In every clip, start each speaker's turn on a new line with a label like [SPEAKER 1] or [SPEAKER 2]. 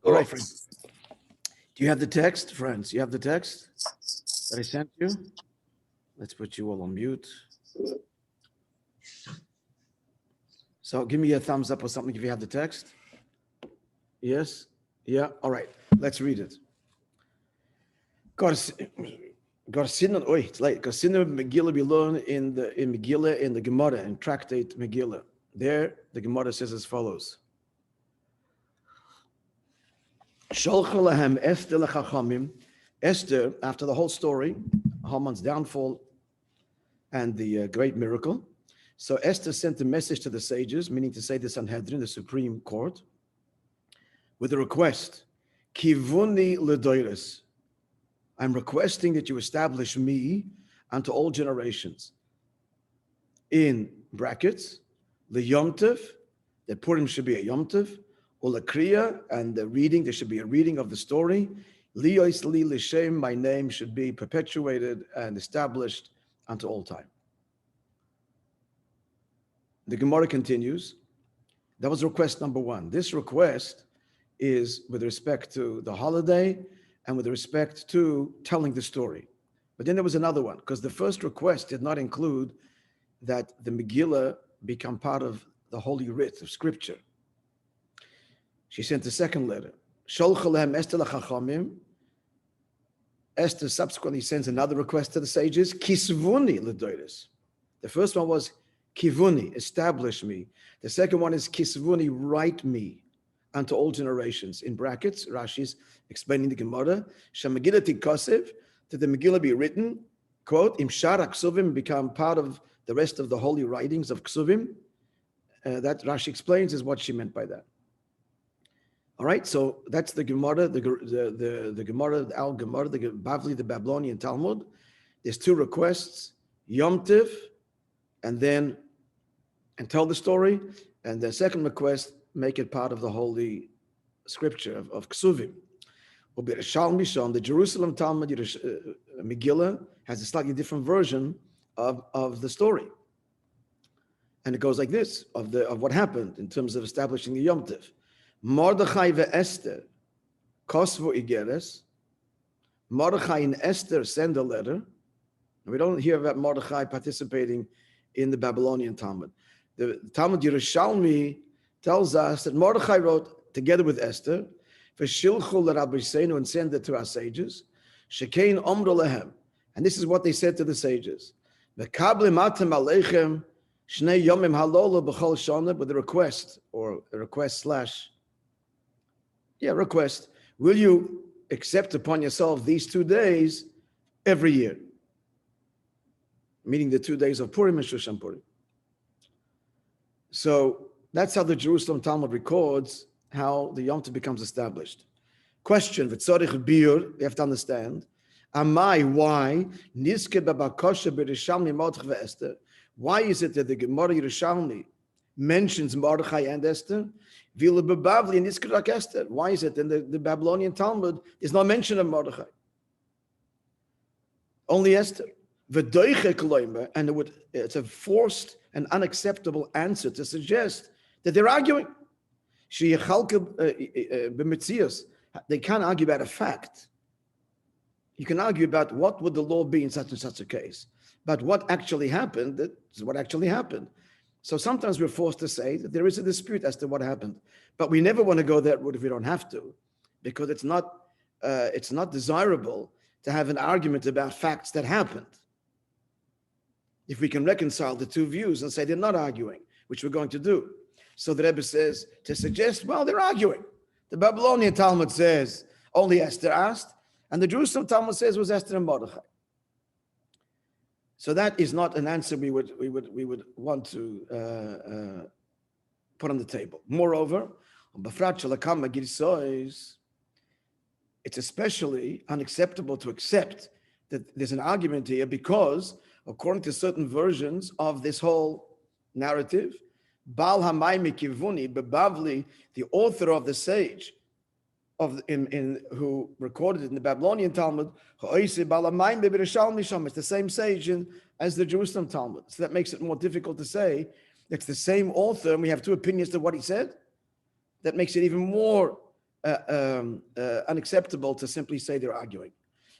[SPEAKER 1] All right, friends. Do you have the text, friends? You have the text that I sent you? Let's put you all on mute. So give me a thumbs up or something if you have the text. Yes? Yeah? All right. Let's read it. It's late. Megillah we learn in Megillah, in the Gemara, in Tractate Megillah. There, the Gemara says as follows. Esther, after the whole story, Haman's downfall and the great miracle, so Esther sent a message to the sages, meaning to say the Sanhedrin, the Supreme Court, with a request, Kivuni ledoiris. I'm requesting that you establish me unto all generations. In brackets, the Yom Tov, that Purim should be a Yom Tov, or the Kriya, and the reading, there should be a reading of the story. Liyos li l'shem, my name should be perpetuated and established unto all time. The Gemara continues. That was request number one. This request is with respect to the holiday and with respect to telling the story. But then there was another one, because the first request did not include that the Megillah become part of the Holy Writ of Scripture. She sent a second letter. Esther subsequently sends another request to the sages, Kisvuni ledoiris. The first one was Kivuni, establish me. The second one is Kisvuni, write me unto all generations. In brackets, Rashi's explaining the Gemara, Shemegillah tikosev, that the Megillah be written, quote, Imshar Ksuvim, become part of the rest of the holy writings of Ksuvim. That Rashi explains is what she meant by that. All right, so that's the Gemara, the Gemara, the Al Gemara, the Bavli, the Babylonian Talmud. There's two requests, Yom Tiv, and tell the story, and the second request, make it part of the holy scripture of Ksuvim. The Jerusalem Talmud Megillah has a slightly different version of the story, and it goes like this: of what happened in terms of establishing the Yom Tiv. Mordechai and Esther, Kosvu Igeres. Mordechai and Esther send a letter. We don't hear about Mordechai participating in the Babylonian Talmud. The Talmud Yerushalmi tells us that Mordechai wrote together with Esther, "V'shilchu Rabbi and send it to our sages. Shekein omru lehem, and this is what they said to the sages: V'kabli matem aleichem shnei yomim halola b'chol shana, with a request request. Will you accept upon yourself these 2 days every year? Meaning the 2 days of Purim and Shushan Purim. So that's how the Jerusalem Talmud records how the Yom Tov becomes established. Question, v'tzorich biur, you have to understand. Amai, why? Nizke b'bakosha b'Yerushalmi Mordechai ve'Esther. Why is it that the Gemara Yerushalmi mentions Mordechai and Esther? V'ila b'Bavli and Nizke rak Esther. Why is it in the Babylonian Talmud is not mention of Mordechai? Only Esther. V'doiche kloimer, and it's a forced and unacceptable answer to suggest that they're arguing. They can't argue about a fact. You can argue about what would the law be in such and such a case. But what actually happened, that is what actually happened. So sometimes we're forced to say that there is a dispute as to what happened. But we never want to go that route if we don't have to, because it's not desirable to have an argument about facts that happened. If we can reconcile the two views and say they're not arguing, which we're going to do. So the Rebbe says, to suggest, well, they're arguing. The Babylonian Talmud says only Esther asked, and the Jerusalem Talmud says it was Esther and Mordechai. So that is not an answer we would want to put on the table. Moreover, it's especially unacceptable to accept that there's an argument here because, according to certain versions of this whole narrative, Baal Hamayim Kivuni Bavli, the author of the sage, who recorded it in the Babylonian Talmud, it's the same sage as the Jerusalem Talmud. So that makes it more difficult to say it's the same author and we have two opinions to what he said. That makes it even more unacceptable to simply say they're arguing.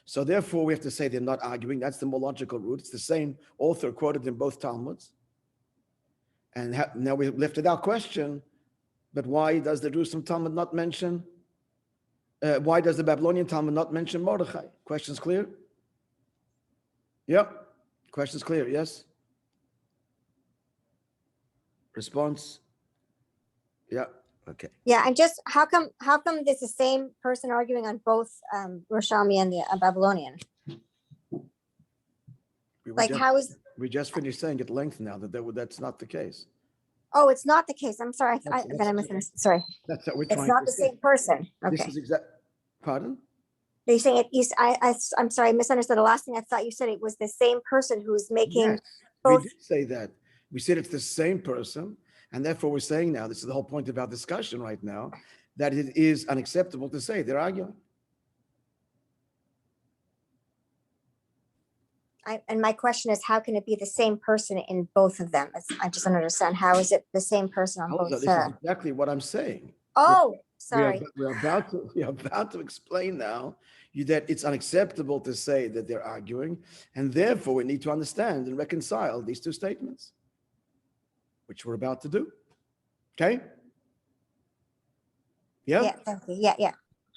[SPEAKER 1] So therefore, we have to say they're not arguing. That's the more logical route. It's the same author quoted in both Talmuds. And now we lifted our question, but why does the Jerusalem Talmud not mention, why does the Babylonian Talmud not mention Mordechai? Question's clear? Yep. Question's clear, yes? Response? Yeah. Okay.
[SPEAKER 2] Yeah, and just how come there's the same person arguing on both Yerushalmi and the Babylonian?
[SPEAKER 1] We just finished saying at length now that's not the case.
[SPEAKER 2] Oh, it's not the case. I'm sorry. I misunderstood. Sorry.
[SPEAKER 1] That's what we're
[SPEAKER 2] it's not the same person. Okay.
[SPEAKER 1] This is exact. Pardon?
[SPEAKER 2] Are you saying it? I'm sorry. I misunderstood. The last thing I thought you said it was the same person who's making.
[SPEAKER 1] Yes, both. We did say that. We said it's the same person. And therefore, we're saying now, this is the whole point of our discussion right now, that it is unacceptable to say they're arguing.
[SPEAKER 2] And my question is, how can it be the same person in both of them? I just don't understand. How is it the same person on both?
[SPEAKER 1] This is exactly what I'm saying.
[SPEAKER 2] Oh, sorry.
[SPEAKER 1] We're about to explain now that it's unacceptable to say that they're arguing, and therefore we need to understand and reconcile these two statements, which we're about to do. Okay? Yeah?
[SPEAKER 2] Yeah, thank you. Yeah.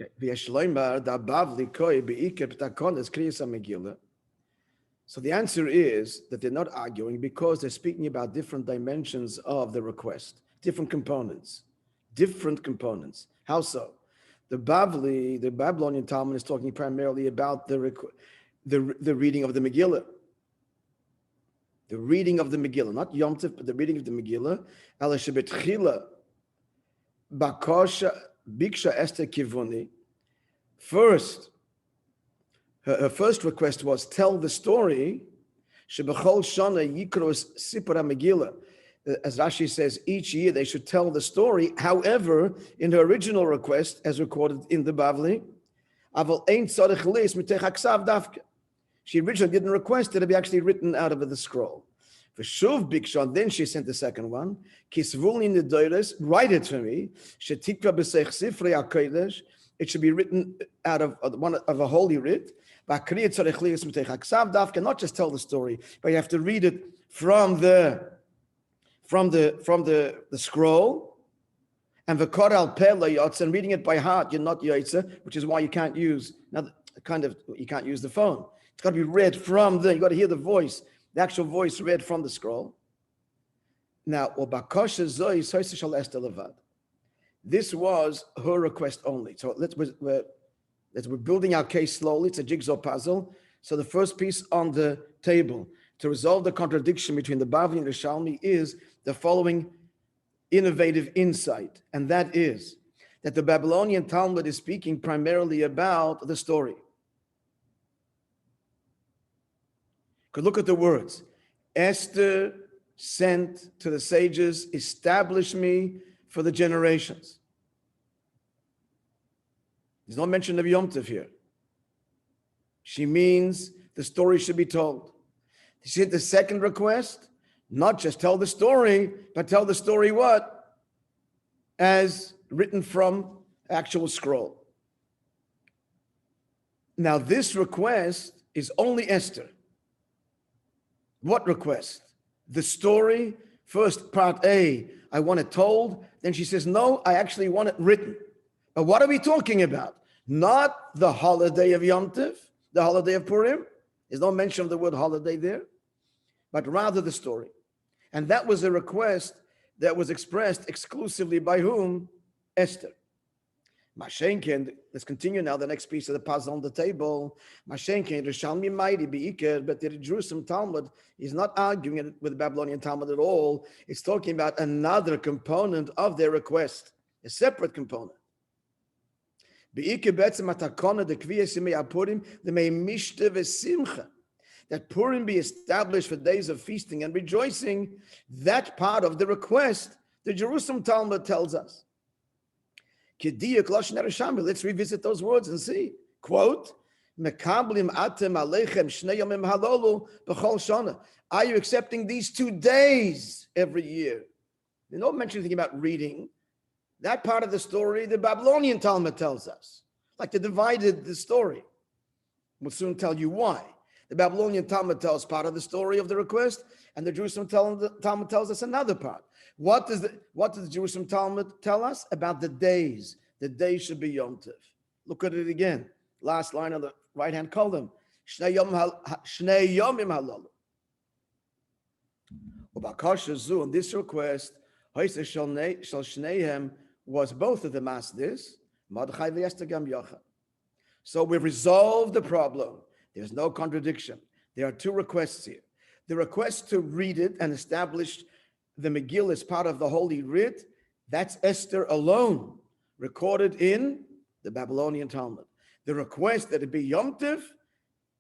[SPEAKER 1] Okay. So the answer is that they're not arguing because they're speaking about different dimensions of the request, different components. How so? The Babylonian Talmud is talking primarily about the reading of the Megillah. The reading of the Megillah, not Yom Tov, but the reading of the Megillah. Ala shebetchila bakosha biksha Esther kivuni. First, her first request was tell the story. Shebechol shana yikros sipra Megillah. As Rashi says, each year they should tell the story. However, in her original request, as recorded in the Bavli, aval ein tzarich leis mitech haksav dafke. She originally didn't request it to be actually written out of the scroll. For Shuv Bikshan, then she sent the second one. Kisvulni nedoires, write it for me. Shetikva b'seich sifrei hakodesh. It should be written out of one of a holy writ. Not just tell the story, but you have to read it from the scroll. And the koral pela yotz, and reading it by heart, you're not yotze, which is why you can't use you can't use the phone. It's got to be read from you got to hear the voice, the actual voice read from the scroll. Now, this was her request only. So we're building our case slowly. It's a jigsaw puzzle. So the first piece on the table to resolve the contradiction between the Bavli and the Yerushalmi is the following innovative insight, and that is that the Babylonian Talmud is speaking primarily about the story. Could look at the words. Esther sent to the sages, establish me for the generations. There's no mention of Yom Tov here. She means the story should be told. She had the second request, not just tell the story, but tell the story what? As written from actual scroll. Now this request is only Esther. What request? The story, first part A, I want it told. Then she says, no, I actually want it written. But what are we talking about? Not the holiday of Yom Tov, the holiday of Purim. There's no mention of the word holiday there, but rather the story. And that was a request that was expressed exclusively by whom? Esther. Mashenken, let's continue now, the next piece of the puzzle on the table. Mashenken, Yerushalmi mighty beikir, but the Jerusalem Talmud is not arguing with the Babylonian Talmud at all. It's talking about another component of their request, a separate component. Beikir betzem atakona de kviyas yemei Purim, the mei mishte v'simcha, that Purim be established for days of feasting and rejoicing. That part of the request, the Jerusalem Talmud tells us. Let's revisit those words and see. Quote, are you accepting these 2 days every year? They don't mention anything about reading. That part of the story, the Babylonian Talmud tells us. Like they divided the story. We'll soon tell you why. The Babylonian Talmud tells part of the story of the request, and the Jerusalem Talmud tells us another part. What does the Jerusalem Talmud tell us about the days? The days should be Yom Tov. Look at it again. Last line of the right-hand column. Shnei Yomim Halalu. Ubakasha Zu, on this request, Hoyse Shal Shneihem was both of them asked this. Mordechai and Esther Gam Yochad. So we resolved the problem. There's no contradiction. There are two requests here. The request to read it and establish the Megillah as part of the Holy Writ, that's Esther alone, recorded in the Babylonian Talmud. The request that it be Yom Tov,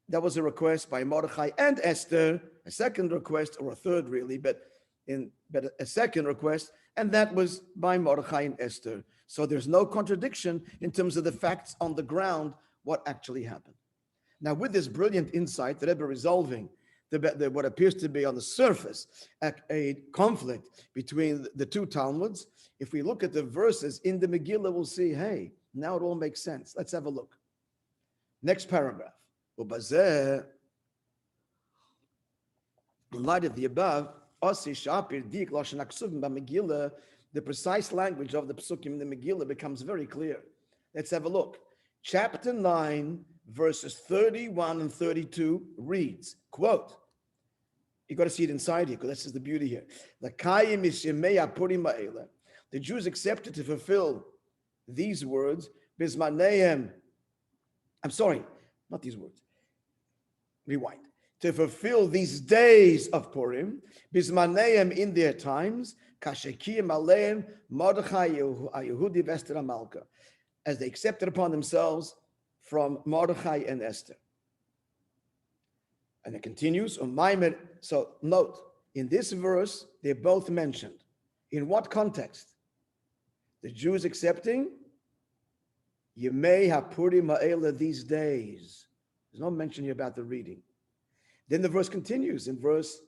[SPEAKER 1] that was a request by Mordechai and Esther, a second request, or a third really, but a second request, and that was by Mordechai and Esther. So there's no contradiction in terms of the facts on the ground, what actually happened. Now, with this brilliant insight that Rebbe resolving what appears to be on the surface a conflict between the two Talmuds, if we look at the verses in the Megillah, we'll see, hey, now it all makes sense. Let's have a look. Next paragraph. In light of the above, the precise language of the Psukim in the Megillah becomes very clear. Let's have a look. Chapter 9, verses 31 and 32 reads, quote, you got to see it inside here, because this is the beauty here. The Jews accepted to fulfill these words, bismanehem. I'm sorry, not these words. Rewind. To fulfill these days of Purim, bismanehem in their times, kashekim aleim Mordechai Yehudi Esther Amalka, as they accepted upon themselves from Mordechai and Esther. And it continues, so note, in this verse, they're both mentioned. In what context? The Jews accepting Yemei HaPurim Ha'ela, these days. There's no mention here about the reading. Then the verse continues in verse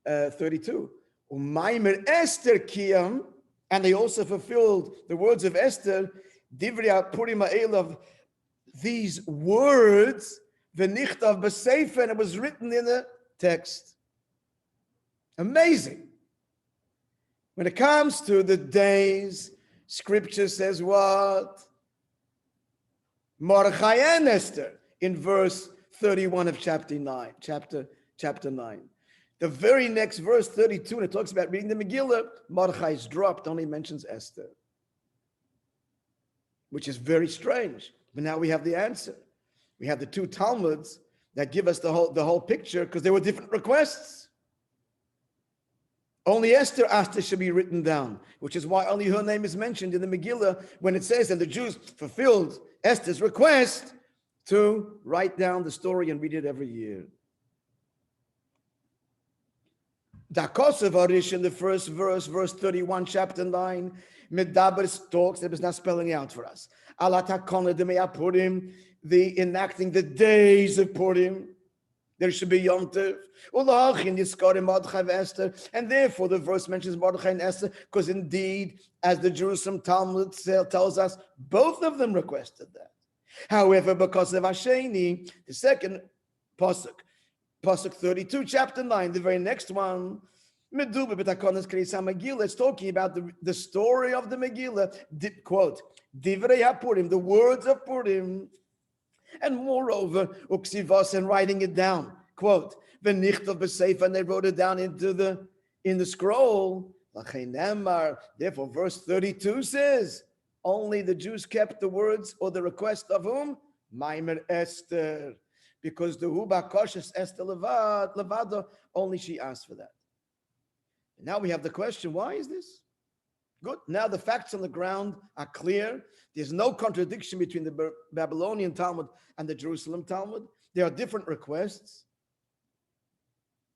[SPEAKER 1] 32. Umaimer Esther Kiyam, and they also fulfilled the words of Esther, Divrei HaPurim Ha'ela, these words, V'nichtav b'sefer, and it was written in the text. Amazing. When it comes to the days, Scripture says what? Mordechai and Esther in verse 31 of chapter 9. The very next verse, 32, and it talks about reading the Megillah, Mordechai is dropped, only mentions Esther, which is very strange. But now we have the answer. We have the two Talmuds that give us the whole picture, because there were different requests. Only Esther asked it should be written down, which is why only her name is mentioned in the Megillah when it says that the Jews fulfilled Esther's request to write down the story and read it every year. Dakosav Arish in the first verse, verse 31, chapter 9, Medaber talks, it was not spelling out for us. Alatakona de Mea Purim, the enacting the days of Purim. There should be Yom Tov. And therefore the verse mentions Mordechai and Esther, because indeed, as the Jerusalem Talmud tells us, both of them requested that. However, because of Hasheni, the second Pasuk 32, chapter 9, the very next one, it's talking about the story of the Megillah, quote, Divrei HaPurim, the words of Purim. And moreover, uksivas, and writing it down, quote, v'nichtav b'sefer, and they wrote it down in the scroll. Therefore, verse 32 says, only the Jews kept the words or the request of whom? Maimer Esther, because the Huba Koshes Esther Levada, only she asked for that. And now we have the question, why is this? Good. Now the facts on the ground are clear. There's no contradiction between the Babylonian Talmud and the Jerusalem Talmud. There are different requests.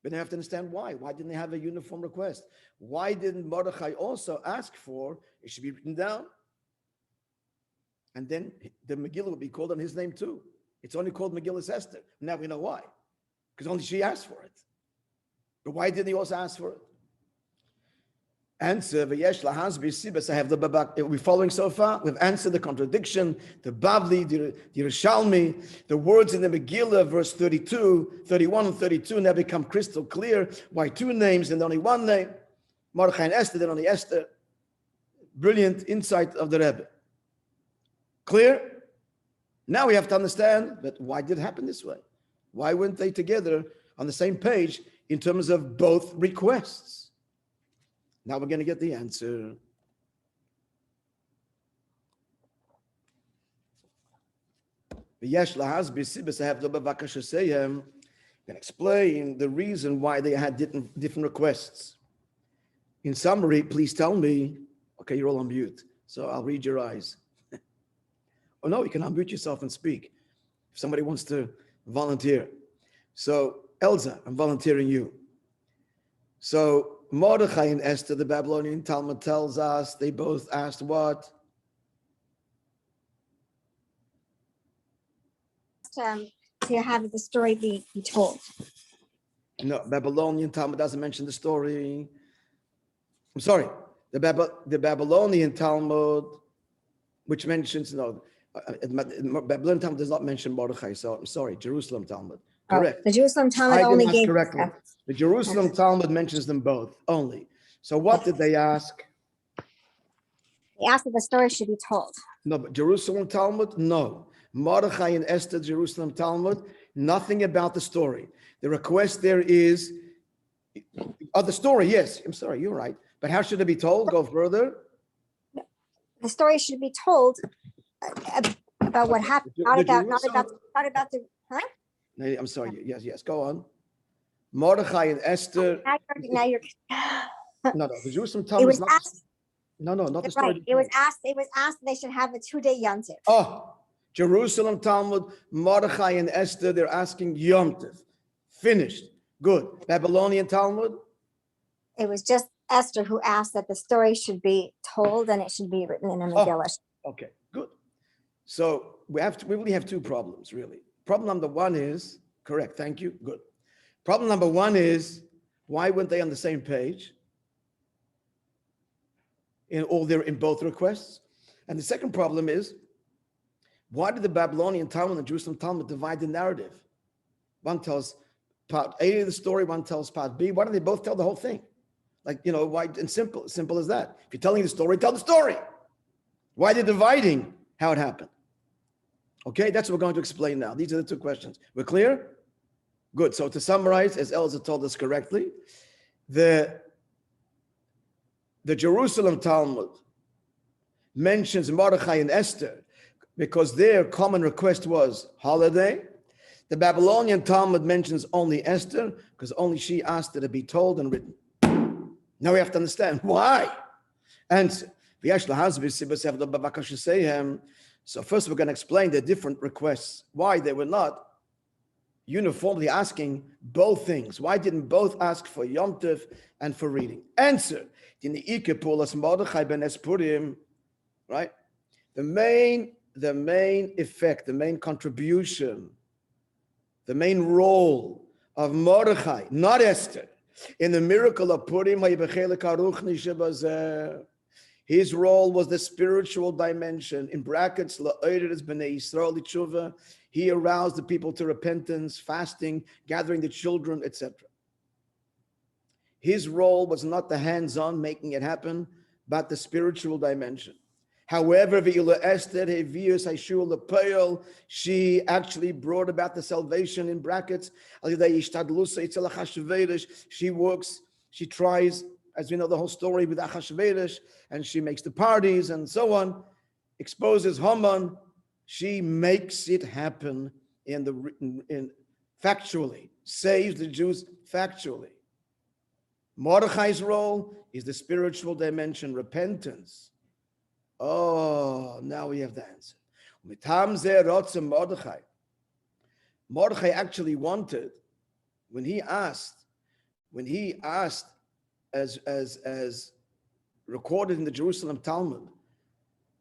[SPEAKER 1] But they have to understand why. Why didn't they have a uniform request? Why didn't Mordechai also ask for it should be written down? And then the Megillah would be called on his name too. It's only called Megillah Esther. Now we know why. Because only she asked for it. But why didn't he also ask for it? Answer, v'yesh lahasbi sibas. I have the babak. Are we following so far? We've answered the contradiction, the Bavli, the Yerushalmi, the words in the Megillah, verse 32, 31 and 32 now become crystal clear. Why two names and only one name? Mordechai and Esther, then only Esther. Brilliant insight of the Rebbe. Clear? Now we have to understand, but why did it happen this way? Why weren't they together on the same page in terms of both requests? Now we're going to get the answer. Can explain the reason why they had different requests. In summary, please tell me. Okay, you're all on mute, so I'll read your eyes. Oh no, you can unmute yourself and speak if somebody wants to volunteer. So Elza, I'm volunteering you. So Mordechai and Esther, the Babylonian Talmud tells us, they both asked what?
[SPEAKER 2] To have the story be told.
[SPEAKER 1] No, Babylonian Talmud doesn't mention the story. I'm sorry, the Babylonian Talmud, which mentions, Babylonian Talmud does not mention Mordechai, so I'm sorry, Jerusalem Talmud. Correct.
[SPEAKER 2] The Jerusalem Talmud only gave
[SPEAKER 1] correctly. The Jerusalem Talmud mentions them both only. So what did they ask?
[SPEAKER 2] They asked that the story should be told.
[SPEAKER 1] No, but Jerusalem Talmud, no. Mordechai and Esther, Jerusalem Talmud, nothing about the story. The request there is, the story, yes, I'm sorry, you're right. But how should it be told? Go further.
[SPEAKER 2] The story should be told about what happened, not about the, huh?
[SPEAKER 1] I'm sorry, yes, go on. Mordechai and Esther.
[SPEAKER 2] Now you're
[SPEAKER 1] No, the Jerusalem Talmud is not. Not the story.
[SPEAKER 2] Right. It was asked they should have a 2-day yontif.
[SPEAKER 1] Oh, Jerusalem Talmud, Mordechai and Esther, they're asking yontif. Finished. Good. Babylonian Talmud?
[SPEAKER 2] It was just Esther who asked that the story should be told and it should be written in a Megillah.
[SPEAKER 1] Okay, good. So we really have two problems, really. Problem number one is, correct, thank you, good. Problem number one is, why weren't they on the same page in both requests? And the second problem is, why did the Babylonian Talmud and the Jerusalem Talmud divide the narrative? One tells part A of the story, one tells part B. Why don't they both tell the whole thing? Like, why? And simple as that. If you're telling the story, tell the story. Why they're dividing how it happened? Okay, that's what we're going to explain now. These are the two questions. We're clear? Good. So to summarize, as Elza told us correctly, the Jerusalem Talmud mentions Mordechai and Esther because their common request was holiday. The Babylonian Talmud mentions only Esther because only she asked it to be told and written. Now we have to understand why. Answer. So first we're going to explain the different requests, why they were not uniformly asking both things. Why didn't both ask for Yom Tov and for reading? Answer. Right? The main effect, the main contribution, the main role of Mordechai, not Esther, in the miracle of Purim, his role was the spiritual dimension. In brackets, he aroused the people to repentance, fasting, gathering the children, etc. His role was not the hands-on making it happen, but the spiritual dimension. However, she actually brought about the salvation in brackets. She works, she tries, as we know the whole story with Achashverosh, and she makes the parties and so on, exposes Haman. She makes it happen in factually, saves the Jews factually. Mordechai's role is the spiritual dimension, repentance. Oh, now we have the answer. Mordechai actually wanted, when he asked, as recorded in the Jerusalem Talmud,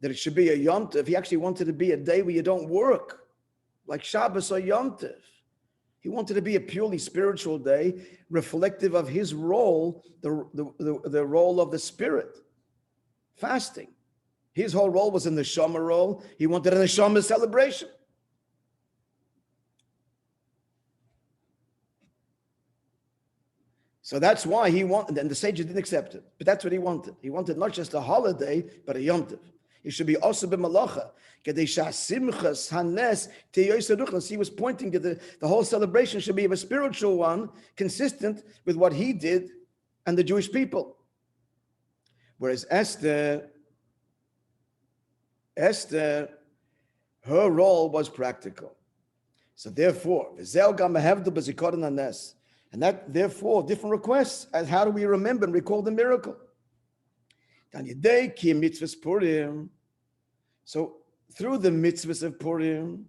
[SPEAKER 1] that it should be a Yom Tov, he actually wanted to be a day where you don't work, like Shabbos or Yom Tov. He wanted to be a purely spiritual day, reflective of his role, the role of the spirit, fasting. His whole role was in the Neshama role. He wanted a Neshama celebration. So that's why he wanted, and the sages didn't accept it, but that's what he wanted. He wanted not just a holiday, but a Yom Tov. It should be also b'malacha. He was pointing to the whole celebration should be a spiritual one, consistent with what he did and the Jewish people. Whereas Esther, her role was practical. So therefore, and that therefore different requests as how do we remember and recall the miracle. So through the mitzvahs of Purim,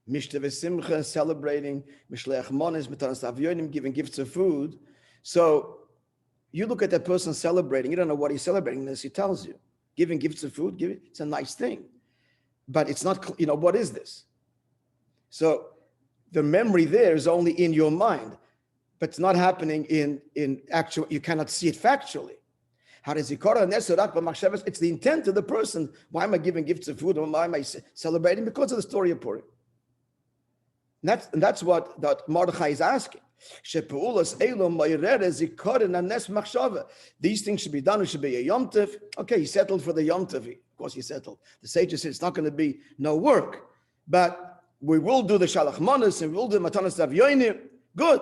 [SPEAKER 1] Mishta v'simcha, celebrating, Mishlech Mones, Matanas Avyonim, giving gifts of food. So you look at that person celebrating, you don't know what he's celebrating unless he tells you. Giving gifts of food, it's a nice thing. But it's not, what is this? So the memory there is only in your mind, but it's not happening in actual, you cannot see it factually. It's the intent of the person. Why am I giving gifts of food? Or why am I celebrating? Because of the story of Purim. And that's what Mordechai is asking. These things should be done. It should be a Yom Tov. Okay, he settled for the Yom Tov. Of course he settled. The sages said it's not going to be no work. But we will do the Shalach Manos and we will do Matanas Avyonim. Good.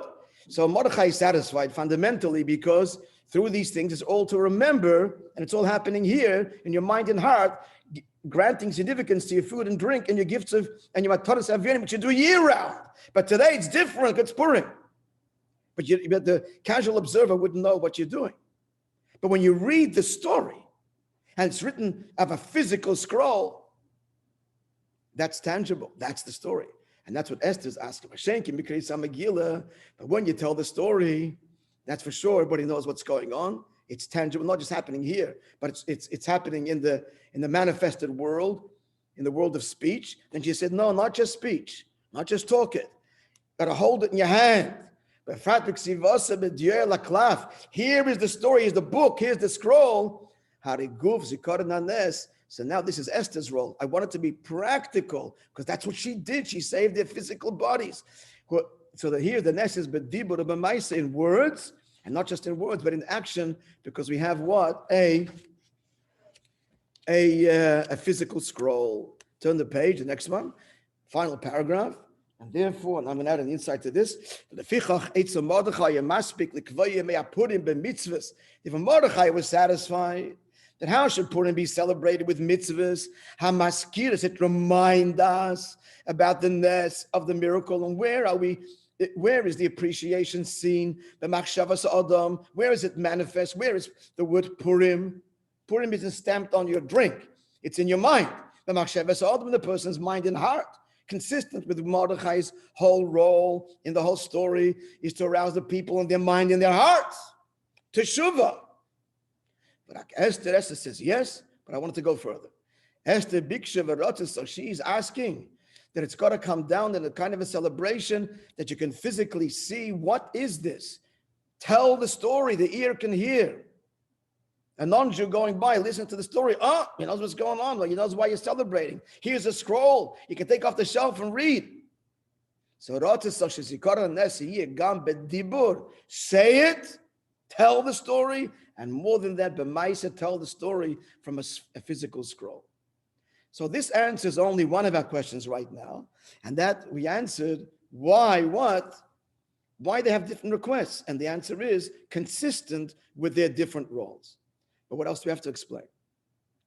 [SPEAKER 1] So Mordechai is satisfied fundamentally because through these things, it's all to remember, and it's all happening here in your mind and heart, granting significance to your food and drink and your gifts and your matanas avyonim, which you do year round. But today it's different, it's Purim. But the casual observer wouldn't know what you're doing. But when you read the story, and it's written of a physical scroll, that's tangible, that's the story. And that's what Esther's asking. But when you tell the story, that's for sure. Everybody knows what's going on. It's tangible, not just happening here, but it's happening in the manifested world, in the world of speech. Then she said, no, not just speech, not just talk it. Gotta hold it in your hand. Here is the story, here's the book, here's the scroll. So now this is Esther's role. I want it to be practical because that's what she did. She saved their physical bodies. So that here the Nes is bedibur b'maisa in words, and not just in words, but in action, because we have what? A physical scroll. Turn the page, the next one, final paragraph. And therefore, and I'm going to add an insight to this. If Mordechai was satisfied, then how should Purim be celebrated with mitzvahs? Hamaskiras, it remind us about the ness of the miracle, and where is the appreciation seen? The machshavas adam, where is it manifest? Where is the word Purim? Purim isn't stamped on your drink; it's in your mind. The machshavas adam, the person's mind and heart, consistent with Mordechai's whole role in the whole story, is to arouse the people in their mind and their hearts to shuvah. But Esther says yes, but I wanted to go further. Esther biksha, so she's asking that it's got to come down in a kind of a celebration that you can physically see. What is this? Tell the story, the ear can hear. A non-Jew going by, listen to the story. He knows what's going on. He knows why you're celebrating. Here's a scroll. You can take off the shelf and read. So say it, tell the story, and more than that, b'maisa, tell the story from a physical scroll. So this answers only one of our questions right now, and that we answered why they have different requests, and the answer is consistent with their different roles. But what else do we have to explain?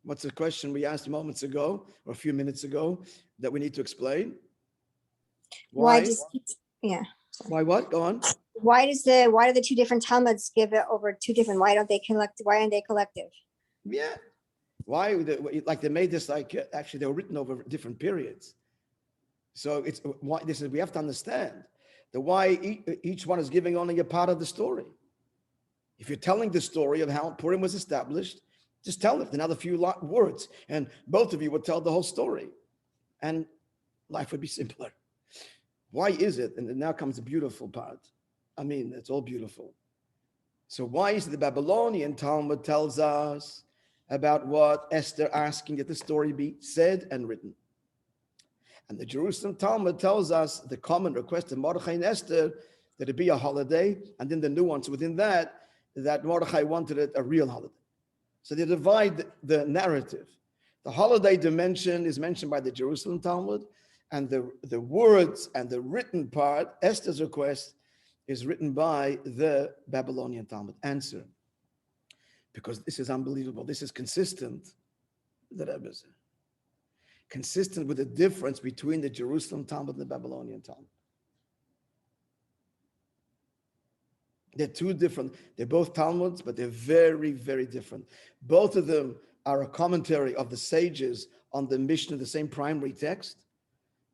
[SPEAKER 1] What's the question we asked moments ago or a few minutes ago that we need to explain? Why what? Go on.
[SPEAKER 2] Why do the two different Talmuds give it over two different? Why aren't they collective?
[SPEAKER 1] Yeah. Why? They made this actually they were written over different periods. So it's why this is we have to understand the why each one is giving only a part of the story. If you're telling the story of how Purim was established, just tell it in another few words, and both of you would tell the whole story, and life would be simpler. Why is it? And now comes the beautiful part. I mean, it's all beautiful. So why is it the Babylonian Talmud tells us about what Esther asking that the story be said and written? And the Jerusalem Talmud tells us the common request of Mordechai and Esther that it be a holiday, and then the nuance within that Mordechai wanted it a real holiday. So they divide the narrative. The holiday dimension is mentioned by the Jerusalem Talmud, and the words and the written part, Esther's request, is written by the Babylonian Talmud. Answer. Because this is unbelievable. This is consistent, the Rebbe said. Consistent with the difference between the Jerusalem Talmud and the Babylonian Talmud. They're two different, they're both Talmuds, but they're very, very different. Both of them are a commentary of the sages on the Mishnah, the same primary text,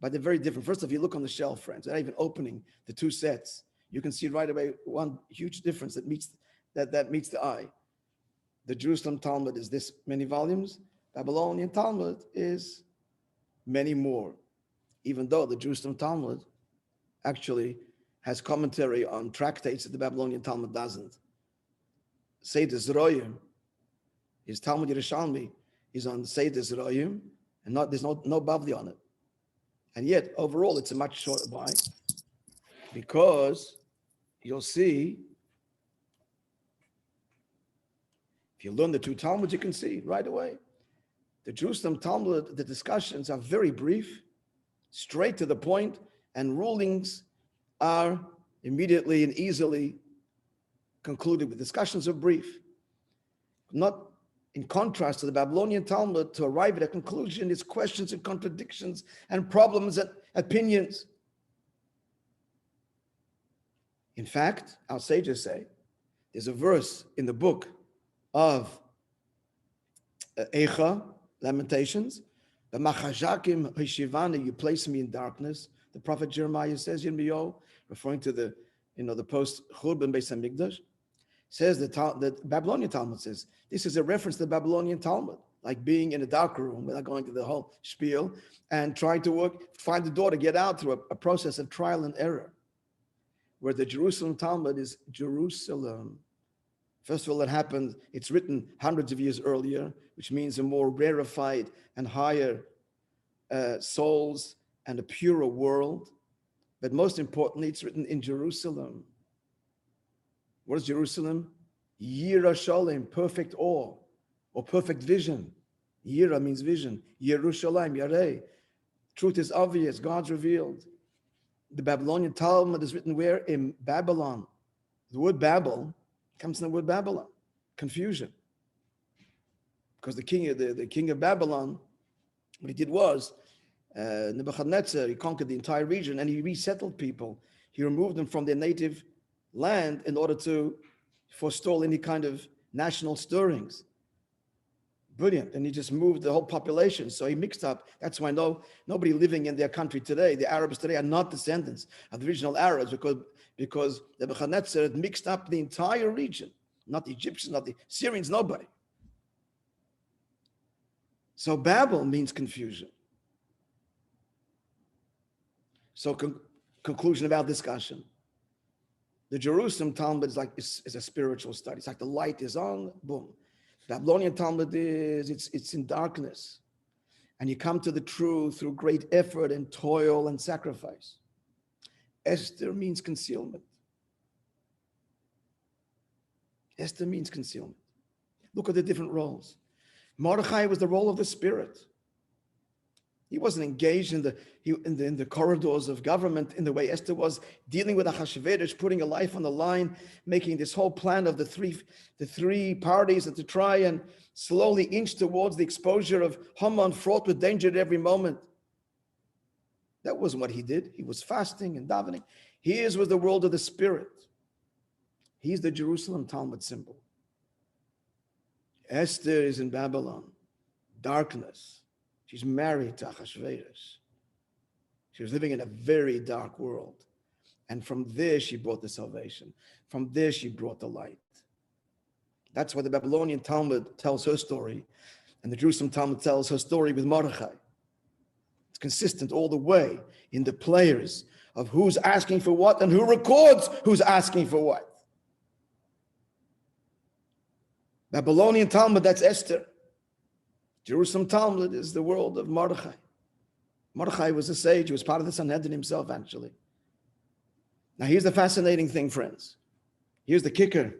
[SPEAKER 1] but they're very different. First, if you look on the shelf, friends, they're not even opening the two sets, you can see right away one huge difference that meets the eye. The Jerusalem Talmud is this many volumes. Babylonian Talmud is many more, even though the Jerusalem Talmud actually has commentary on tractates that the Babylonian Talmud doesn't. Seder Zroyim, his Talmud Yerushalmi is on Seder Zroyim, and there's no Bavli on it. And yet, overall, it's a much shorter. Why? Because you'll see, if you learn the two Talmuds, you can see right away. The Jerusalem Talmud, the discussions are very brief, straight to the point, and rulings are immediately and easily concluded with. Discussions are brief. Not in contrast to the Babylonian Talmud, to arrive at a conclusion is questions and contradictions and problems and opinions. In fact, our sages say, there's a verse in the book of Eicha, Lamentations, the Machajakim Heshivani, you place me in darkness. The prophet Jeremiah says, Yirmiyahu, referring to the post-Churban Beis HaMikdash, says the Babylonian Talmud says, this is a reference to the Babylonian Talmud, like being in a dark room, without going to the whole spiel, and trying to find the door to get out through a process of trial and error, where the Jerusalem Talmud is Jerusalem. First of all, it happened, it's written hundreds of years earlier, which means a more rarefied and higher souls and a purer world. But most importantly, it's written in Jerusalem. What is Jerusalem? Yira Shalem, perfect awe, or perfect vision. Yira means vision. Yerushalayim, Yareh. Truth is obvious, God's revealed. The Babylonian Talmud is written where? In Babylon. The word Babel comes from the word Babylon, confusion. Because the king of Babylon, what he did was, Nebuchadnezzar, he conquered the entire region and he resettled people. He removed them from their native land in order to forestall any kind of national stirrings. Brilliant. And he just moved the whole population. So he mixed up. That's why nobody living in their country today, the Arabs today, are not descendants of the original Arabs, because Nebuchadnezzar had mixed up the entire region. Not the Egyptians, not the Syrians, nobody. So Babel means confusion. So conclusion of our discussion. The Jerusalem Talmud is a spiritual study. It's like the light is on, boom. Babylonian Talmud it's in darkness. And you come to the truth through great effort and toil and sacrifice. Esther means concealment. Esther means concealment. Look at the different roles. Mordechai was the role of the spirit. He wasn't engaged in the corridors of government in the way Esther was, dealing with Achashverosh, putting a life on the line, making this whole plan of the three parties and to try and slowly inch towards the exposure of Haman, fraught with danger at every moment. That wasn't what he did. He was fasting and davening. His was the world of the spirit. He's the Jerusalem Talmud symbol. Esther is in Babylon, darkness. She's married to Achashverosh. She was living in a very dark world. And from there, she brought the salvation. From there, she brought the light. That's why the Babylonian Talmud tells her story, and the Jerusalem Talmud tells her story with Mordechai. It's consistent all the way in the players of who's asking for what and who records who's asking for what. Babylonian Talmud, that's Esther. Jerusalem Talmud is the world of Mordechai. Mordechai was a sage. He was part of the Sanhedrin himself, actually. Now, here's the fascinating thing, friends. Here's the kicker.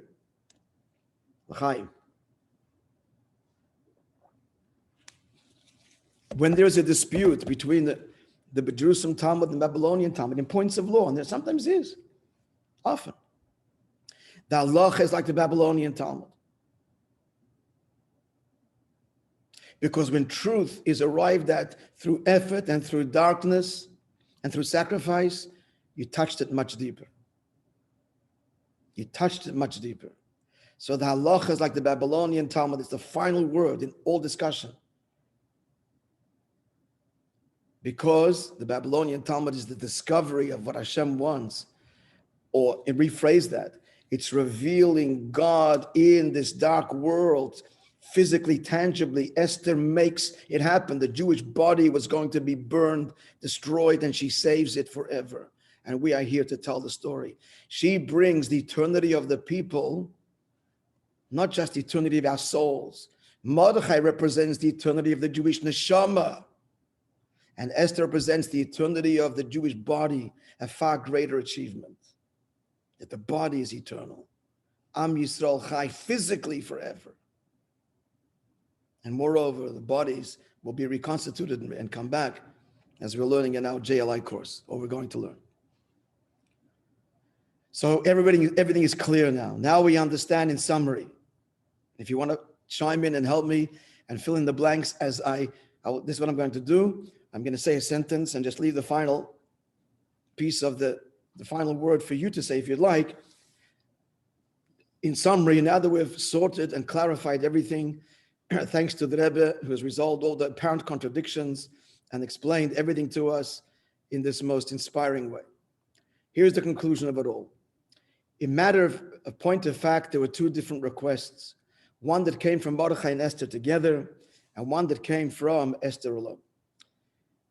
[SPEAKER 1] L'chaim. When there's a dispute between the Jerusalem Talmud and Babylonian Talmud in points of law, and there sometimes is, often, the halacha is like the Babylonian Talmud. Because when truth is arrived at through effort and through darkness and through sacrifice, you touched it much deeper. You touched it much deeper. So the halacha is like the Babylonian Talmud. It's the final word in all discussion. Because the Babylonian Talmud is the discovery of what Hashem wants. Or rephrase that, it's revealing God in this dark world, physically, tangibly. Esther makes it happen. The Jewish body was going to be burned, destroyed, and she saves it forever. And we are here to tell the story. She brings the eternity of the people, not just the eternity of our souls. Mordechai represents the eternity of the Jewish neshama. And Esther represents the eternity of the Jewish body, a far greater achievement. That the body is eternal. Am Yisrael Chai, physically forever. And moreover, the bodies will be reconstituted and come back, as we're learning in our JLI course, or we're going to learn. So everything is clear now. Now we understand in summary. If you want to chime in and help me and fill in the blanks as this is what I'm going to do. I'm going to say a sentence and just leave the final piece of the final word for you to say if you'd like. In summary, now that we've sorted and clarified everything, thanks to the Rebbe who has resolved all the apparent contradictions and explained everything to us in this most inspiring way. Here's the conclusion of it all. In matter of point of fact, there were two different requests. One that came from Mordechai and Esther together, and one that came from Esther alone.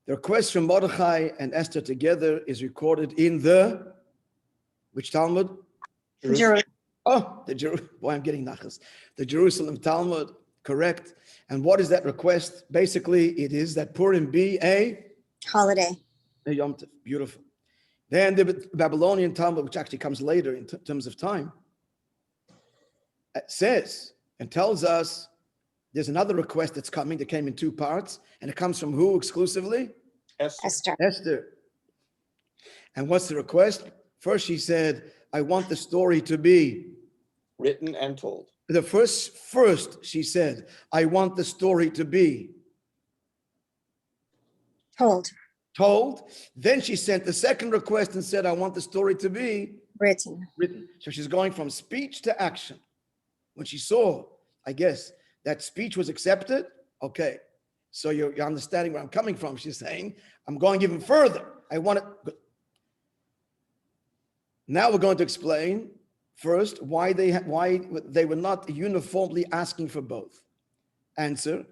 [SPEAKER 1] The request from Mordechai and Esther together is recorded in which Talmud?
[SPEAKER 2] Jerusalem.
[SPEAKER 1] Boy, I'm getting nachas. The Jerusalem Talmud, correct. And what is that request? Basically, it is that Purim be a
[SPEAKER 2] holiday.
[SPEAKER 1] A Yom Tov. Beautiful. Then the Babylonian Talmud, which actually comes later in terms of time, says and tells us there's another request that's coming that came in two parts, and it comes from who exclusively? Esther. And what's the request? First, she said, I want the story to be
[SPEAKER 3] written and told.
[SPEAKER 1] The first, she said, I want the story to be told. Then she sent the second request and said, I want the story to be
[SPEAKER 2] written.
[SPEAKER 1] So she's going from speech to action. When she saw, I guess, that speech was accepted, okay. So you're understanding where I'm coming from. She's saying, I'm going even further. I want it. Now we're going to explain first why they were not uniformly asking for both. Answer,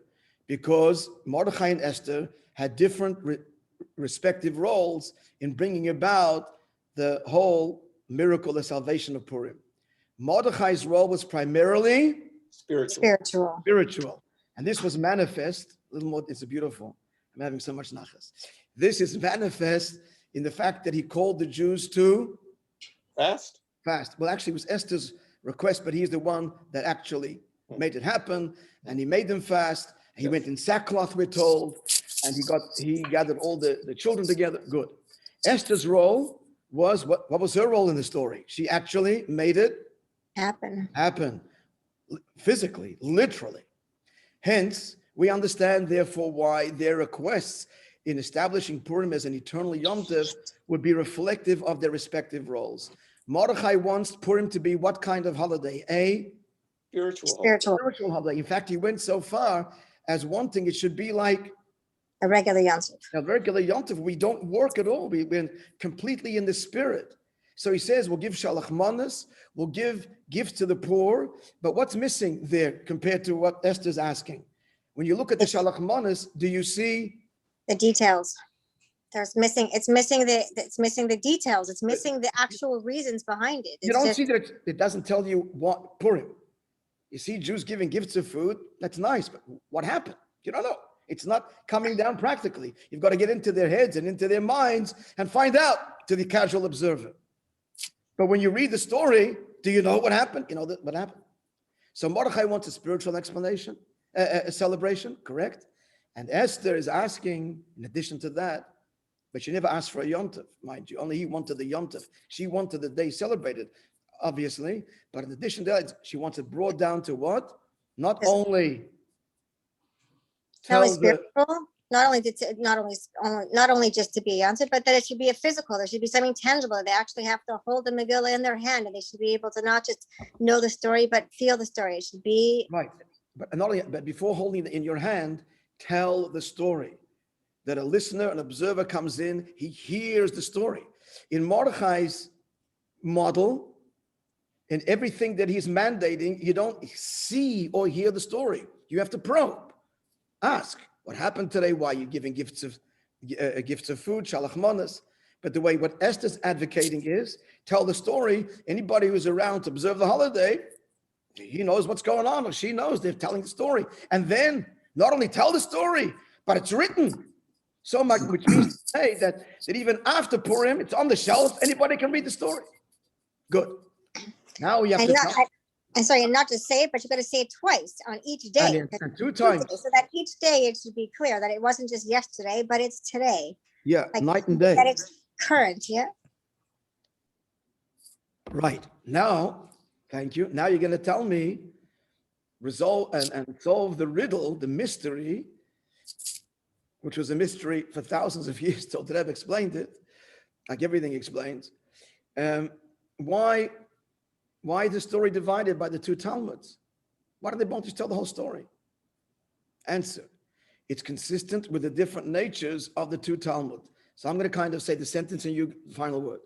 [SPEAKER 1] because Mordechai and Esther had different respective roles in bringing about the whole miracle, the salvation of Purim. Mordechai's role was primarily spiritual. And this was manifest, a little more, it's beautiful. I'm having so much nachas. This is manifest in the fact that he called the Jews to
[SPEAKER 3] fast.
[SPEAKER 1] Well, actually, it was Esther's request, but he's the one that actually made it happen. And he made them fast. He went in sackcloth, we're told, and he gathered all the children together. Good. Esther's role was, what was her role in the story? She actually made it happen. Physically, literally. Hence, we understand, therefore, why their requests in establishing Purim as an eternal Yom Tov would be reflective of their respective roles. Mordechai wants Purim to be what kind of holiday? A spiritual holiday. In fact, he went so far as wanting it should be like
[SPEAKER 2] a regular Yom Tov.
[SPEAKER 1] A regular Yom Tov. We don't work at all. We're completely in the spirit. So he says, we'll give shalach manas, we'll give gifts to the poor, but what's missing there compared to what Esther's asking? When you look at the shalach manas, do you see
[SPEAKER 2] the details? It's missing the details. It's missing the actual reasons behind it.
[SPEAKER 1] You don't see that it doesn't tell you what Purim. You see Jews giving gifts of food. That's nice, but what happened? You don't know. It's not coming down practically. You've got to get into their heads and into their minds and find out to the casual observer. But when you read the story, do you know what happened? You know what happened. So Mordechai wants a spiritual explanation, a celebration, correct? And Esther is asking, in addition to that, but she never asked for a yontif, mind you. Only he wanted the yontif. She wanted the day celebrated, obviously. But in addition to that, she wants it brought down to what? Not only tell
[SPEAKER 2] spiritual, not only just to be answered, but that it should be a physical. There should be something tangible. They actually have to hold the Megillah in their hand, and they should be able to not just know the story, but feel the story. It should be
[SPEAKER 1] right. But not only, but before holding it in your hand, tell the story. That a listener, an observer comes in, he hears the story. In Mordechai's model, in everything that he's mandating, you don't see or hear the story. You have to probe, ask, what happened today? Why are you giving gifts of food, shalach manas? But the way what Esther's advocating is, tell the story. Anybody who's around to observe the holiday, he knows what's going on, or she knows they're telling the story. And then not only tell the story, but it's written. So much, which means to say that even after Purim, it's on the shelf. Anybody can read the story. Good. Now you have
[SPEAKER 2] and not just say it, but you got to say it twice on each day.
[SPEAKER 1] And 2 times.
[SPEAKER 2] So that each day it should be clear that it wasn't just yesterday, but it's today.
[SPEAKER 1] Yeah, like, night and day.
[SPEAKER 2] That it's current, yeah.
[SPEAKER 1] Right. Now, thank you. Now you're going to tell me, resolve and solve the riddle, the mystery, which was a mystery for thousands of years till the Rebbe explained it, like everything explains. Why is the story divided by the 2 Talmuds? Why do they both just tell the whole story? Answer, it's consistent with the different natures of the 2 Talmud. So I'm going to kind of say the sentence and you final word.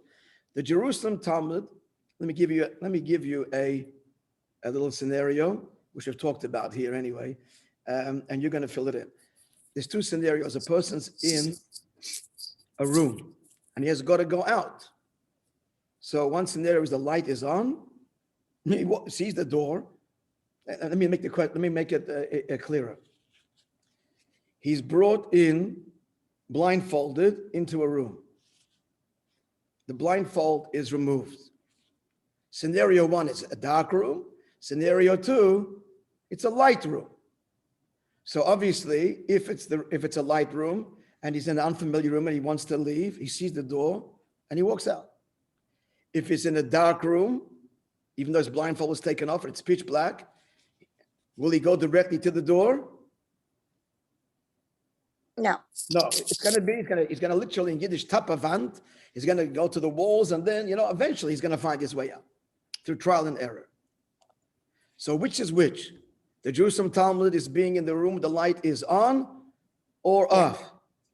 [SPEAKER 1] The Jerusalem Talmud, let me give you a little scenario, which I've talked about here anyway, and you're going to fill it in. There's 2 scenarios. A person's in a room and he has got to go out. So one scenario is the light is on. He sees the door. Let me make it clearer. He's brought in blindfolded into a room. The blindfold is removed. Scenario 1 is a dark room. Scenario 2, it's a light room. So obviously, if it's a light room and he's in an unfamiliar room and he wants to leave, he sees the door and he walks out. If it's in a dark room, even though his blindfold was taken off and it's pitch black, will he go directly to the door?
[SPEAKER 2] No.
[SPEAKER 1] No, he's gonna literally in Yiddish tapavant. He's gonna go to the walls and then eventually he's gonna find his way out through trial and error. So which is which? The Jerusalem Talmud is being in the room, the light is on or off?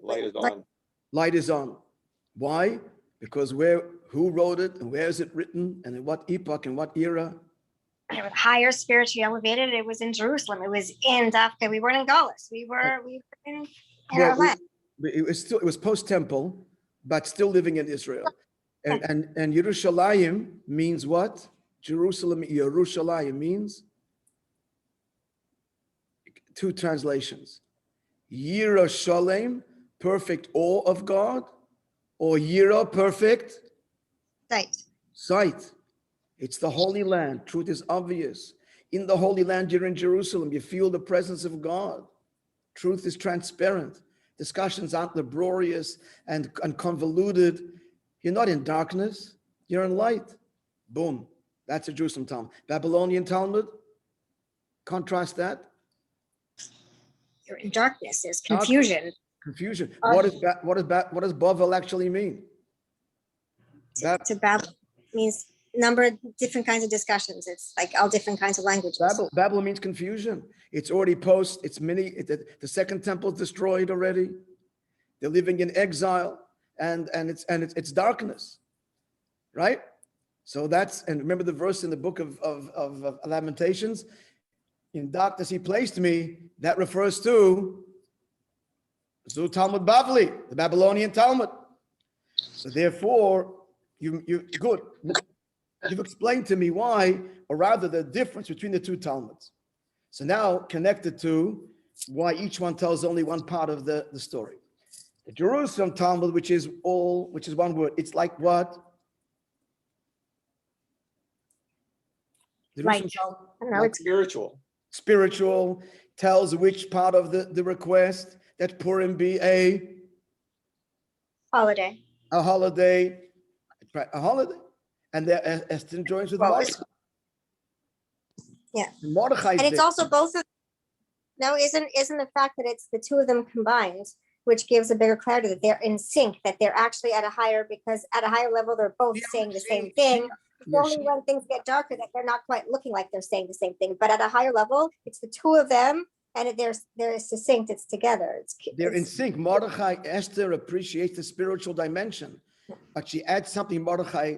[SPEAKER 3] Light is on.
[SPEAKER 1] Light is on. Why? Because who wrote it and where is it written and in what epoch and what era?
[SPEAKER 2] It was higher, spiritually elevated. It was in Jerusalem. It was in Dafka. We weren't in Gaulis. We were in our land.
[SPEAKER 1] It was post-temple, but still living in Israel. And Yerushalayim means what? Jerusalem, Yerushalayim means 2 translations. Yira Shalem, perfect awe of God, or Yira, perfect sight. It's the Holy Land. Truth is obvious. In the Holy Land, you're in Jerusalem. You feel the presence of God. Truth is transparent. Discussions aren't laborious and convoluted. You're not in darkness. You're in light. Boom. That's a Jerusalem Talmud. Babylonian Talmud, contrast that.
[SPEAKER 2] You're in darkness. There's confusion.
[SPEAKER 1] Confusion. What does Bavel actually mean?
[SPEAKER 2] To Babel means number of different kinds of discussions. It's like all different kinds of languages.
[SPEAKER 1] Babel means confusion. It's already the second temple is destroyed already. They're living in exile and it's darkness, right? So and remember the verse in the book of Lamentations, in darkness he placed me, that refers to So Talmud Bavli, the Babylonian Talmud. So therefore, you good. You've explained to me why, or rather the difference between the two Talmuds. So now connected to why each one tells only one part of the story. The Jerusalem Talmud, which is one word, it's like what? The
[SPEAKER 2] Like,
[SPEAKER 1] Jerusalem Talmud,
[SPEAKER 2] I don't know,
[SPEAKER 3] Like
[SPEAKER 2] it's
[SPEAKER 3] spiritual.
[SPEAKER 1] spiritual, tells which part of the request that Purim be a
[SPEAKER 2] holiday.
[SPEAKER 1] holiday, and Esther joins with
[SPEAKER 2] Well,
[SPEAKER 1] Mordechai.
[SPEAKER 2] Yeah.
[SPEAKER 1] Mordechai
[SPEAKER 2] And
[SPEAKER 1] is
[SPEAKER 2] it's
[SPEAKER 1] there.
[SPEAKER 2] also both of, no, isn't the fact that it's the two of them combined, which gives a bigger clarity that they're in sync, that they're actually at a higher level, they're both saying the same thing. It's only when things get darker that they're not quite looking like they're saying the same thing. But at a higher level, it's the two of them, and they're succinct. It's together.
[SPEAKER 1] They're in sync. Mordechai, Esther appreciates the spiritual dimension, but she adds something Mordechai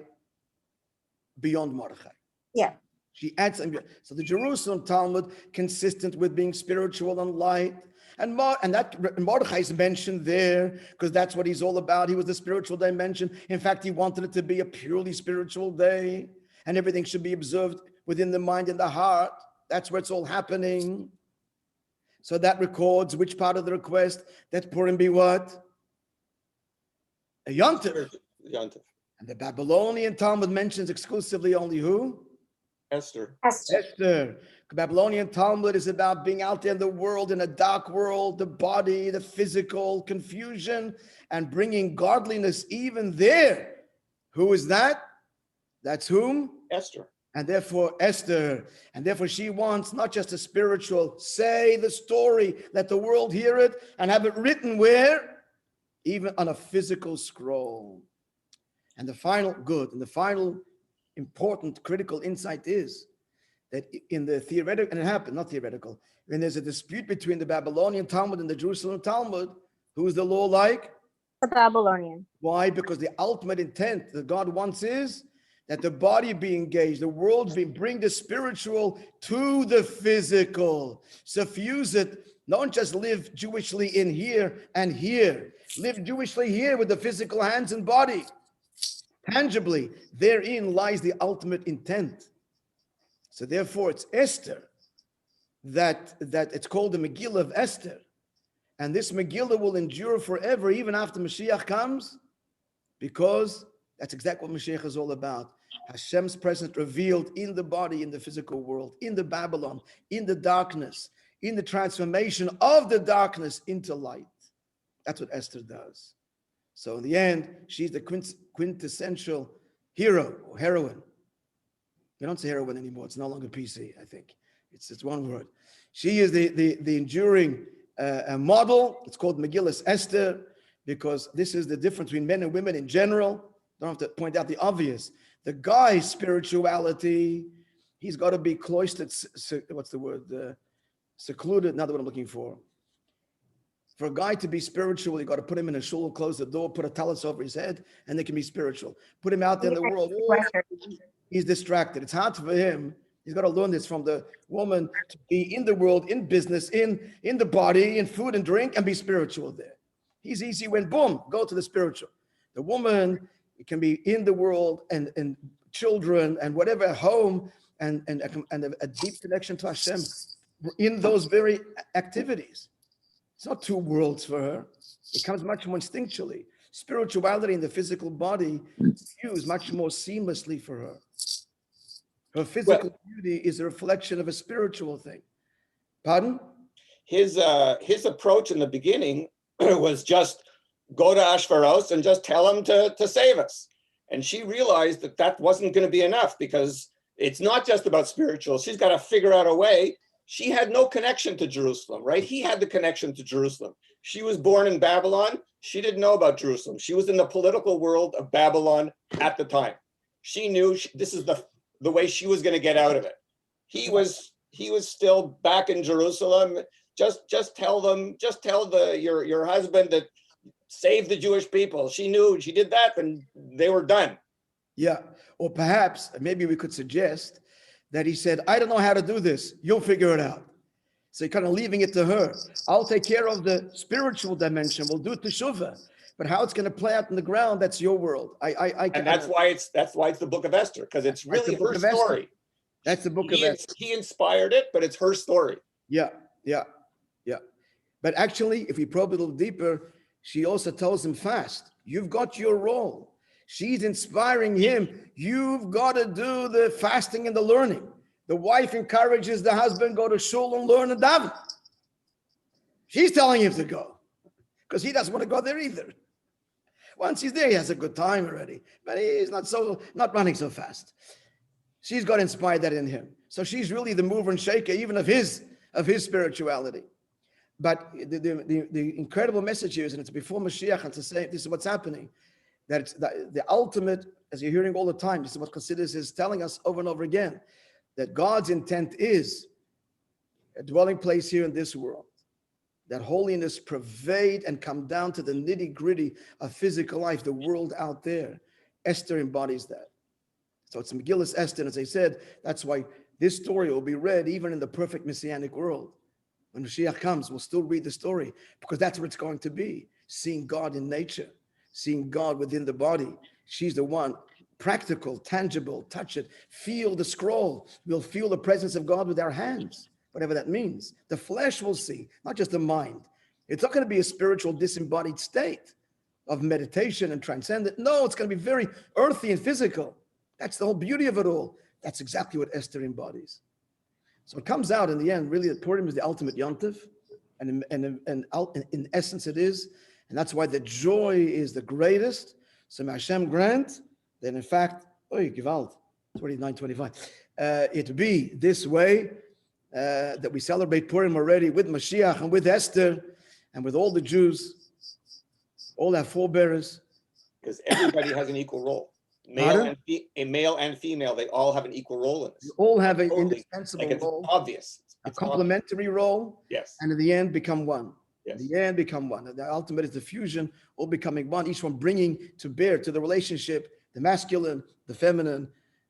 [SPEAKER 1] beyond Mordechai.
[SPEAKER 2] Yeah.
[SPEAKER 1] She adds something. So the Jerusalem Talmud, consistent with being spiritual and light, and that Mordechai is mentioned there because that's what he's all about. He was the spiritual dimension. In fact, he wanted it to be a purely spiritual day, and everything should be observed within the mind and the heart. That's where it's all happening. So that records which part of the request that Purim be what? A yontif.
[SPEAKER 3] Yontif.
[SPEAKER 1] And the Babylonian Talmud mentions exclusively only who?
[SPEAKER 3] Esther.
[SPEAKER 1] Esther. The Babylonian Talmud is about being out there in the world, in a dark world, the body, the physical confusion, and bringing godliness even there. Who is that? That's whom?
[SPEAKER 3] Esther.
[SPEAKER 1] And therefore, Esther, and therefore she wants not just a spiritual, say the story, let the world hear it, and have it written where? Even on a physical scroll. And the final important critical insight is that in the theoretical, and it happened, not theoretical, when there's a dispute between the Babylonian Talmud and the Jerusalem Talmud, who's the law like?
[SPEAKER 2] The Babylonian.
[SPEAKER 1] Why? Because the ultimate intent that God wants is that the body be engaged, the world bring the spiritual to the physical, suffuse it, don't just live Jewishly in here and here, live Jewishly here with the physical hands and body. Tangibly, therein lies the ultimate intent. So therefore, it's Esther that it's called the Megillah of Esther. And this Megillah will endure forever, even after Mashiach comes, because that's exactly what Mashiach is all about. Hashem's presence revealed in the body, in the physical world, in the Babylon, in the darkness, in the transformation of the darkness into light. That's what Esther does. So in the end, she's the quintessential hero or heroine. We don't say heroine anymore. It's no longer PC, I think. It's one word. She is the enduring model. It's called Megillas Esther because this is the difference between men and women in general. Don't have to point out the obvious. The guy's spirituality, he's got to be cloistered, what's the word? Secluded, not what I'm looking for. For a guy to be spiritual, you got to put him in a shul, close the door, put a tallis over his head, and they can be spiritual. Put him out there in the world. He's distracted. It's hard for him. He's got to learn this from the woman to be in the world, in business, in the body, in food and drink, and be spiritual there. He's easy when, boom, go to the spiritual. The woman can be in the world and children and whatever, home, and a deep connection to Hashem in those very activities. It's not two worlds for her. It comes much more instinctually. Spirituality in the physical body fuse much more seamlessly for her. Her physical beauty is a reflection of a spiritual thing. Pardon?
[SPEAKER 3] His approach in the beginning was just go to Ashvaros and just tell him to save us. And she realized that wasn't going to be enough because it's not just about spiritual. She's got to figure out a way. She had no connection to Jerusalem, right? He had the connection to Jerusalem. She was born in Babylon. She didn't know about Jerusalem. She was in the political world of Babylon at the time. She knew this is the way she was going to get out of it. He was still back in Jerusalem. Just tell your husband that save the Jewish people. She knew she did that and they were done.
[SPEAKER 1] Yeah. Or perhaps maybe we could suggest that he said, I don't know how to do this. You'll figure it out. So you're kind of leaving it to her. I'll take care of the spiritual dimension. We'll do teshuvah. But how it's going to play out in the ground, that's your world.
[SPEAKER 3] And that's why it's the book of Esther, because it's really her story.
[SPEAKER 1] That's the book of Esther.
[SPEAKER 3] He inspired it, but it's her story.
[SPEAKER 1] Yeah. But actually, if we probe a little deeper, she also tells him fast. You've got your role. She's inspiring him. You've got to do the fasting and the learning. The wife encourages the husband, go to shul and learn and daven. She's telling him to go because he doesn't want to go there either. Once he's there, he has a good time already, but he's not running so fast. She's got to inspire that in him. So she's really the mover and shaker, even of his spirituality. But the incredible message here is, and it's before Mashiach, and to say this is what's happening, that it's the ultimate, as you're hearing all the time, this is what Chassidus is telling us over and over again, that God's intent is a dwelling place here in this world, that holiness pervade and come down to the nitty-gritty of physical life, the world out there. Esther embodies that. So it's Megillus Esther, and as I said, that's why this story will be read even in the perfect Messianic world. When Mashiach comes, we'll still read the story because that's what it's going to be. Seeing God in nature, seeing God within the body. She's the one, practical, tangible, touch it, feel the scroll. We'll feel the presence of God with our hands, whatever that means. The flesh will see, not just the mind. It's not going to be a spiritual disembodied state of meditation and transcendent. No, it's going to be very earthy and physical. That's the whole beauty of it all. That's exactly what Esther embodies. So it comes out in the end, really, that Purim is the ultimate yontif, and in essence it is, and that's why the joy is the greatest. So may Hashem grant that in fact, Gewalt, 29:25, it be this way, that we celebrate Purim already with Mashiach and with Esther and with all the Jews, all our forebearers.
[SPEAKER 3] Because everybody has an equal role. Male and female, they all have an equal role in this.
[SPEAKER 1] You all have an indispensable role.
[SPEAKER 3] Obvious.
[SPEAKER 1] A complementary role.
[SPEAKER 3] Yes.
[SPEAKER 1] And in the end become one.
[SPEAKER 3] Yes.
[SPEAKER 1] In the end become one. And the ultimate is the fusion, all becoming one, each one bringing to bear to the relationship, the masculine, the feminine,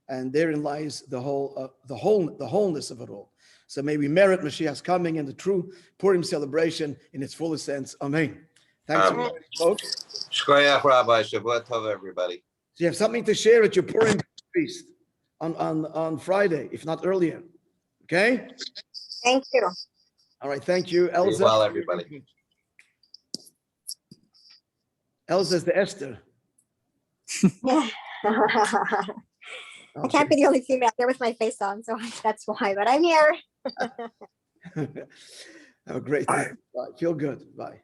[SPEAKER 1] and therein lies the wholeness of it all. So may we merit Mashiach's coming and the true Purim celebration in its fullest sense. Amen. Thanks so much, folks.
[SPEAKER 4] Shkoyach, Rabbi. Shabbat Tov, everybody.
[SPEAKER 1] So you have something to share at your Purim feast on Friday, if not earlier. Okay?
[SPEAKER 2] Thank you.
[SPEAKER 1] All right, thank you.
[SPEAKER 4] Be
[SPEAKER 1] Elza.
[SPEAKER 4] well, everybody.
[SPEAKER 1] Elza's the Esther.
[SPEAKER 2] I can't be the only female there with my face on, so that's why, but I'm here.
[SPEAKER 1] Have a great day. Bye. Feel good. Bye.